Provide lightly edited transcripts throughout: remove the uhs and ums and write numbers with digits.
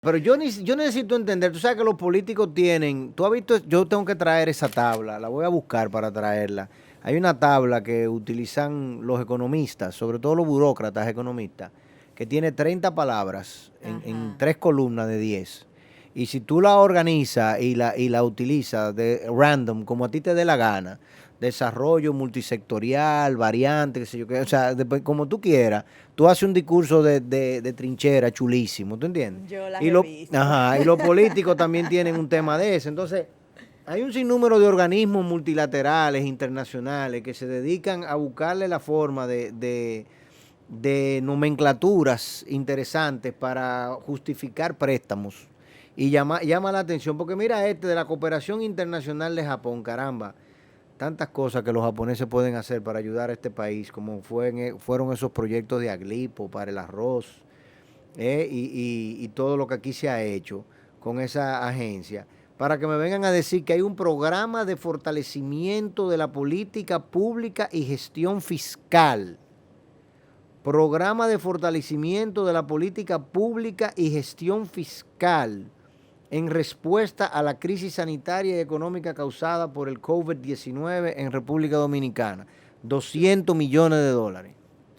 Pero yo necesito entender, tú sabes que los políticos tienen, tú has visto, yo tengo que traer esa tabla, la voy a buscar para traerla. Hay una tabla que utilizan los economistas, sobre todo los burócratas economistas, que tiene 30 palabras en Ajá. 3 columnas de 10. Y si tú la organizas y la utilizas de random, como a ti te dé la gana, desarrollo multisectorial, variante, qué sé yo qué, o sea, como tú quieras, tú haces un discurso de trinchera chulísimo, ¿tú entiendes? Yo las Y, he lo, visto. ajá, y los políticos también tienen un tema de eso. Entonces, hay un sinnúmero de organismos multilaterales, internacionales, que se dedican a buscarle la forma de nomenclaturas interesantes para justificar préstamos. Y llama la atención, porque mira de la cooperación internacional de Japón, caramba, tantas cosas que los japoneses pueden hacer para ayudar a este país, como fueron esos proyectos de Aglipo para el arroz, y todo lo que aquí se ha hecho con esa agencia, para que me vengan a decir que hay un programa de fortalecimiento de la política pública y gestión fiscal. Programa de fortalecimiento de la política pública y gestión fiscal en respuesta a la crisis sanitaria y económica causada por el COVID-19 en República Dominicana. 200 millones de dólares.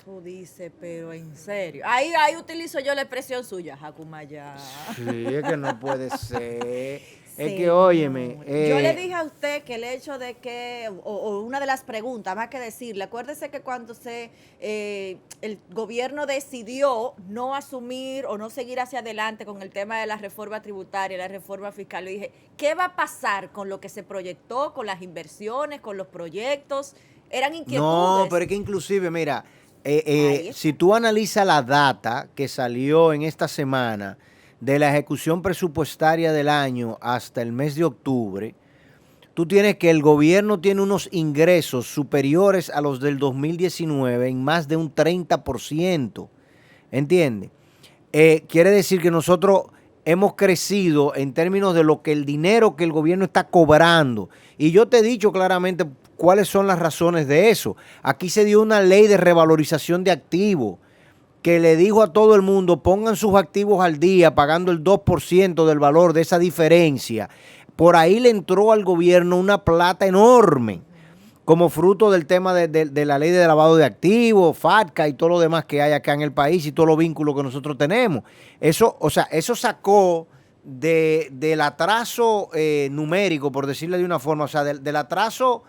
Tú dices, pero en serio. Ahí utilizo yo la expresión suya, Jacumaya. Sí, es que no puede ser. Es que, óyeme, Señor. Yo le dije a usted que el hecho de que, o una de las preguntas, más que decirle, acuérdese que cuando el gobierno decidió no asumir o no seguir hacia adelante con el tema de la reforma tributaria, la reforma fiscal, le dije, ¿qué va a pasar con lo que se proyectó, con las inversiones, con los proyectos? Eran no, inquietudes. pero es que inclusive, mira, Ahí si está. tú analizas la data que salió en esta semana de la ejecución presupuestaria del año hasta el mes de octubre, tú tienes que el gobierno tiene unos ingresos superiores a los del 2019 en más de un 30%. ¿Entiendes? Quiere decir que nosotros hemos crecido en términos de lo que el dinero que el gobierno está cobrando. Y yo te he dicho claramente cuáles son las razones de eso. Aquí se dio una ley de revalorización de activos que le dijo a todo el mundo, pongan sus activos al día, pagando el 2% del valor de esa diferencia. Por ahí le entró al gobierno una plata enorme, como fruto del tema de la ley de lavado de activos, FATCA y todo lo demás que hay acá en el país y todos los vínculos que nosotros tenemos. Eso, o sea, eso sacó del atraso numérico, por decirle de una forma, o sea, del atraso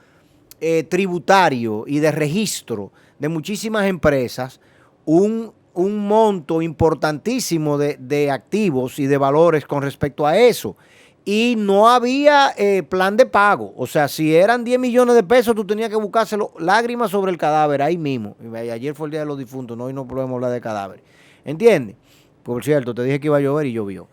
tributario y de registro de muchísimas empresas, un monto importantísimo de activos y de valores con respecto a eso. Y no había plan de pago. O sea, si eran 10 millones de pesos, tú tenías que buscárselo lágrimas sobre el cadáver ahí mismo. Y ayer fue el día de los difuntos, ¿no? Y no podemos hablar de cadáver. ¿Entiendes? Por cierto, te dije que iba a llover y llovió.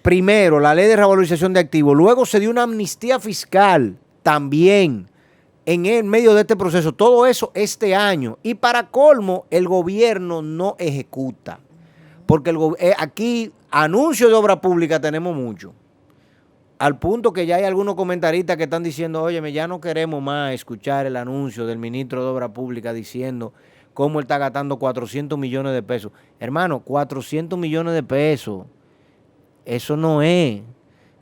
Primero, la ley de revalorización de activos. Luego se dio una amnistía fiscal también en el medio de este proceso. Todo eso este año. Y para colmo, el gobierno no ejecuta. Porque aquí anuncios de obra pública tenemos mucho. Al punto que ya hay algunos comentaristas que están diciendo, óyeme, ya no queremos más escuchar el anuncio del ministro de Obra Pública diciendo cómo él está gastando 400 millones de pesos. Hermano, 400 millones de pesos. Eso no es.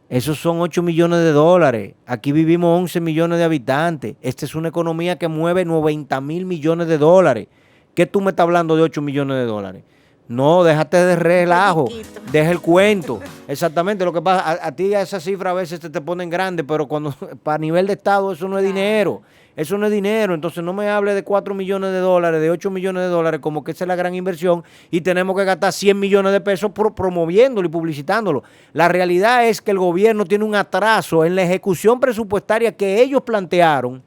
Esos son 8 millones de dólares. Aquí vivimos 11 millones de habitantes. Esta es una economía que mueve 90.000 millones de dólares. ¿Qué tú me estás hablando de 8 millones de dólares? No, déjate de Un relajo. poquitico. Deja el cuento. Exactamente. Lo que pasa, a ti esa cifra a veces te ponen grande, pero cuando para nivel de Estado eso no es dinero. Claro. Eso no es dinero. Entonces no me hable de 4 millones de dólares, de 8 millones de dólares, como que esa es la gran inversión y tenemos que gastar 100 millones de pesos promoviéndolo y publicitándolo. La realidad es que el gobierno tiene un atraso en la ejecución presupuestaria que ellos plantearon.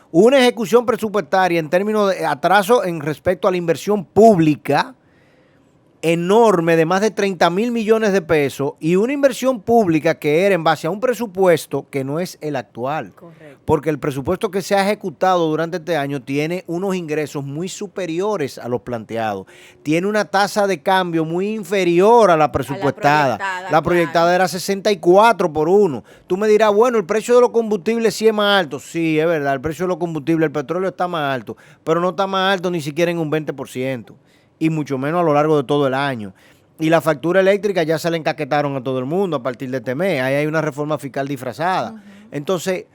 Una ejecución presupuestaria en términos de atraso en respecto a la inversión pública enorme de más de 30.000 millones de pesos y una inversión pública que era en base a un presupuesto que no es el actual. Correcto. Porque el presupuesto que se ha ejecutado durante este año tiene unos ingresos muy superiores a los planteados. Tiene una tasa de cambio muy inferior a la presupuestada. La proyectada claro. era 64 por 1. Tú me dirás, bueno, el precio de los combustibles sí es más alto. Sí, es verdad, el precio de los combustibles, el petróleo está más alto, pero no está más alto ni siquiera en un 20%. y mucho menos a lo largo de todo el año. Y la factura eléctrica ya se le encaquetaron a todo el mundo a partir de este mes. Ahí hay una reforma fiscal disfrazada. Entonces,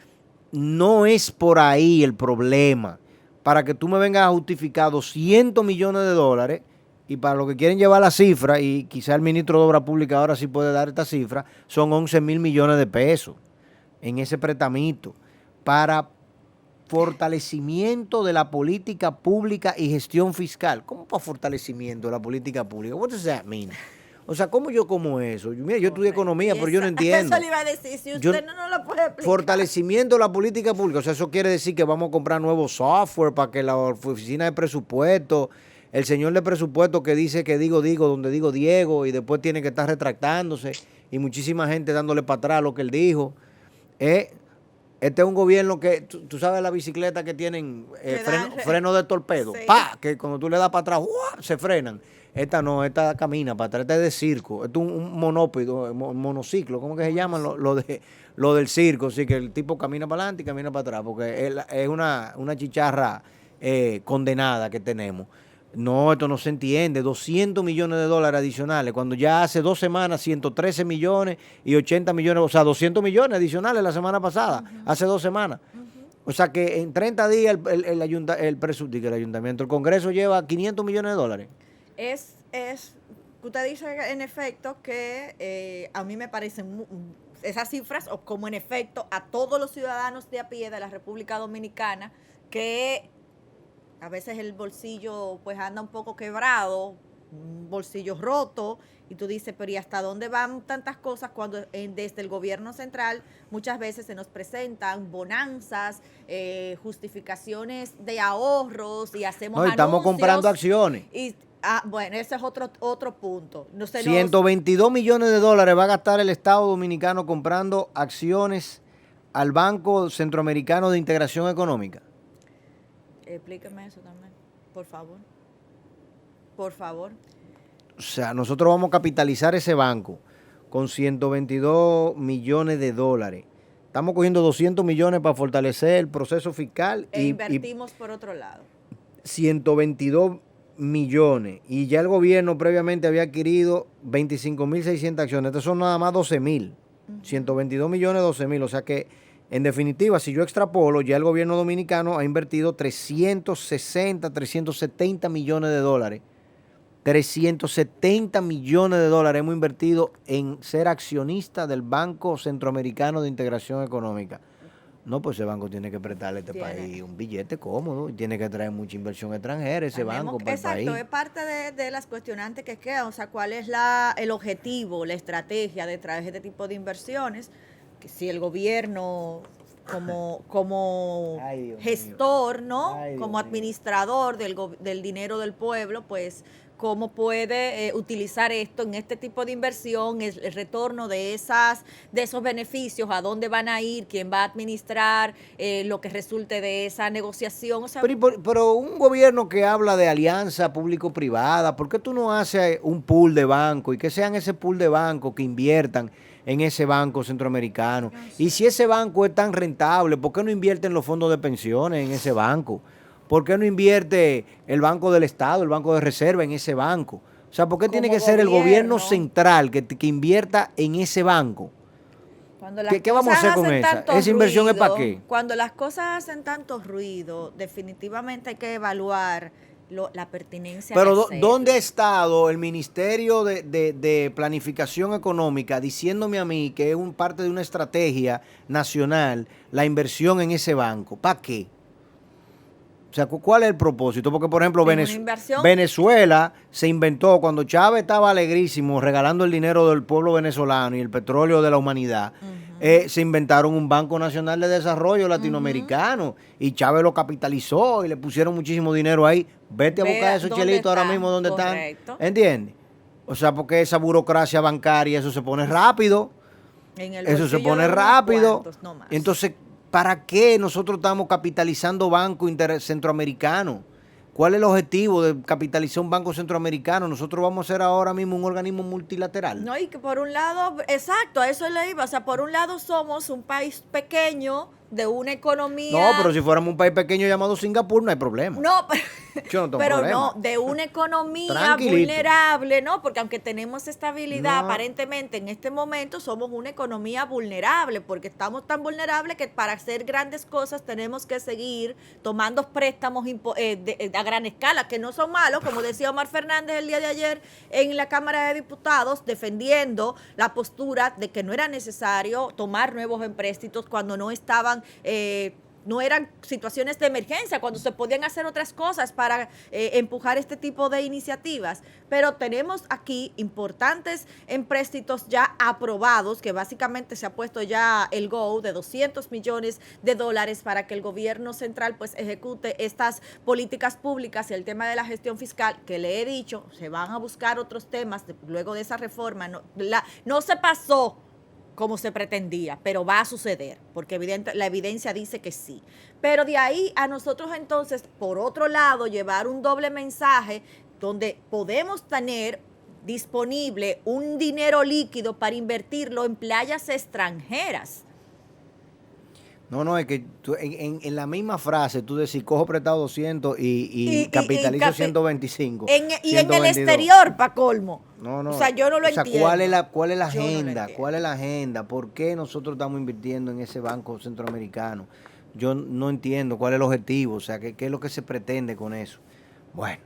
no es por ahí el problema. Para que tú me vengas a justificar 200 millones de dólares y para lo que quieren llevar la cifra, y quizá el ministro de Obras Públicas ahora sí puede dar esta cifra, son 11,000 millones de pesos en ese pretamito para fortalecimiento de la política pública y gestión fiscal. ¿Cómo para fortalecimiento de la política pública? What does that mean? O sea, ¿cómo yo como eso? Mira, yo estudié economía, pero yo no entiendo. Eso le iba a decir, si usted no lo puede explicar. Fortalecimiento de la política pública. O sea, eso quiere decir que vamos a comprar nuevo software para que la oficina de presupuesto, el señor de presupuesto que dice que digo, donde digo Diego, y después tiene que estar retractándose, y muchísima gente dándole para atrás lo que él dijo. Este es un gobierno que, tú sabes la bicicleta que tienen freno de torpedo, sí. ¡Pa! Que cuando tú le das para atrás, ¡uah! Se frenan. Esta no, esta camina para atrás, esta es de circo, esto es un monociclo, ¿cómo que se llaman? Lo del circo, sí, que el tipo camina para adelante y camina para atrás, porque es una chicharra condenada que tenemos. No, esto no se entiende. 200 millones de dólares adicionales, cuando ya hace 2 semanas 113 millones y 80 millones, o sea, 200 millones adicionales la semana pasada, hace 2 semanas. O sea que en 30 días el ayuntamiento, el Congreso lleva 500 millones de dólares. Usted dice en efecto que a mí me parecen esas cifras, o como en efecto a todos los ciudadanos de a pie de la República Dominicana, que a veces el bolsillo pues anda un poco quebrado, un bolsillo roto, y tú dices, pero ¿y hasta dónde van tantas cosas cuando desde el gobierno central muchas veces se nos presentan bonanzas, justificaciones de ahorros y hacemos anuncios? Estamos comprando acciones. Bueno, ese es otro punto. 122 millones de dólares va a gastar el Estado Dominicano comprando acciones al Banco Centroamericano de Integración Económica. Explíqueme eso también, por favor. Por favor. O sea, nosotros vamos a capitalizar ese banco con 122 millones de dólares. Estamos cogiendo 200 millones para fortalecer el proceso fiscal. Invertimos por otro lado. 122 millones. Y ya el gobierno previamente había adquirido 25.600 acciones. Estos son nada más 12,000. 122 millones, 12,000. O sea que, en definitiva, si yo extrapolo, ya el gobierno dominicano ha invertido 370 millones de dólares. 370 millones de dólares hemos invertido en ser accionista del Banco Centroamericano de Integración Económica. No, pues ese banco tiene que prestarle a este país un billete cómodo y tiene que traer mucha inversión extranjera ese banco para el país. Exacto, es parte de las cuestionantes que quedan. O sea, ¿cuál es el objetivo, la estrategia detrás de este tipo de inversiones? Que si el gobierno como gestor, ¿no? Como administrador del dinero del pueblo, pues cómo puede utilizar esto en este tipo de inversión, el retorno de esos beneficios, a dónde van a ir, quién va a administrar, lo que resulte de esa negociación. O sea, pero un gobierno que habla de alianza público-privada, ¿por qué tú no haces un pool de banco y que sean ese pool de banco que inviertan en ese banco centroamericano? Y si ese banco es tan rentable, ¿por qué no invierten los fondos de pensiones en ese banco? ¿Por qué no invierte el Banco del Estado, el Banco de Reserva en ese banco? O sea, ¿por qué tiene que ser el gobierno central que invierta en ese banco? ¿Qué vamos a hacer con esa? ¿Esa inversión es para qué? Cuando las cosas hacen tanto ruido, definitivamente hay que evaluar la pertinencia. Pero ¿dónde ha estado el Ministerio de Planificación Económica diciéndome a mí que es parte de una estrategia nacional la inversión en ese banco? ¿Para qué? O sea, ¿cuál es el propósito? Porque, por ejemplo, Venezuela se inventó, cuando Chávez estaba alegrísimo regalando el dinero del pueblo venezolano y el petróleo de la humanidad, se inventaron un Banco Nacional de Desarrollo Latinoamericano y Chávez lo capitalizó y le pusieron muchísimo dinero ahí. Vete a buscar esos chelitos ahora mismo donde están. ¿Entiendes? O sea, porque esa burocracia bancaria, eso se pone rápido. Eso se pone rápido. Entonces, ¿para qué nosotros estamos capitalizando banco centroamericano? ¿Cuál es el objetivo de capitalizar un banco centroamericano? Nosotros vamos a ser ahora mismo un organismo multilateral. No, y que por un lado, exacto, a eso le iba. O sea, por un lado somos un país pequeño, de una economía. No, pero si fuéramos un país pequeño llamado Singapur, no hay problema. No, Yo no tengo pero problema. no, de una economía Tranquilito. vulnerable, ¿no? Porque aunque tenemos estabilidad, No. aparentemente en este momento somos una economía vulnerable, porque estamos tan vulnerables que para hacer grandes cosas tenemos que seguir tomando préstamos a gran escala, que no son malos, como decía Omar Fernández el día de ayer en la Cámara de Diputados, defendiendo la postura de que no era necesario tomar nuevos empréstitos cuando no estaban no eran situaciones de emergencia, cuando se podían hacer otras cosas para empujar este tipo de iniciativas. Pero tenemos aquí importantes empréstitos ya aprobados, que básicamente se ha puesto ya el go de $200 millones para que el gobierno central pues ejecute estas políticas públicas y el tema de la gestión fiscal, que le he dicho, se van a buscar otros temas luego de esa reforma. No se pasó como se pretendía, pero va a suceder, porque la evidencia dice que sí. Pero de ahí a nosotros entonces, por otro lado, llevar un doble mensaje donde podemos tener disponible un dinero líquido para invertirlo en playas extranjeras. No, es que en la misma frase tú decís, cojo prestado 200 y capitalizo 125. Y en el exterior, para colmo. No. O sea, yo no lo entiendo. ¿Cuál es la Yo no lo agenda? entiendo. ¿Cuál es la agenda? ¿Por qué nosotros estamos invirtiendo en ese banco centroamericano? Yo no entiendo cuál es el objetivo, o sea, qué es lo que se pretende con eso. Bueno.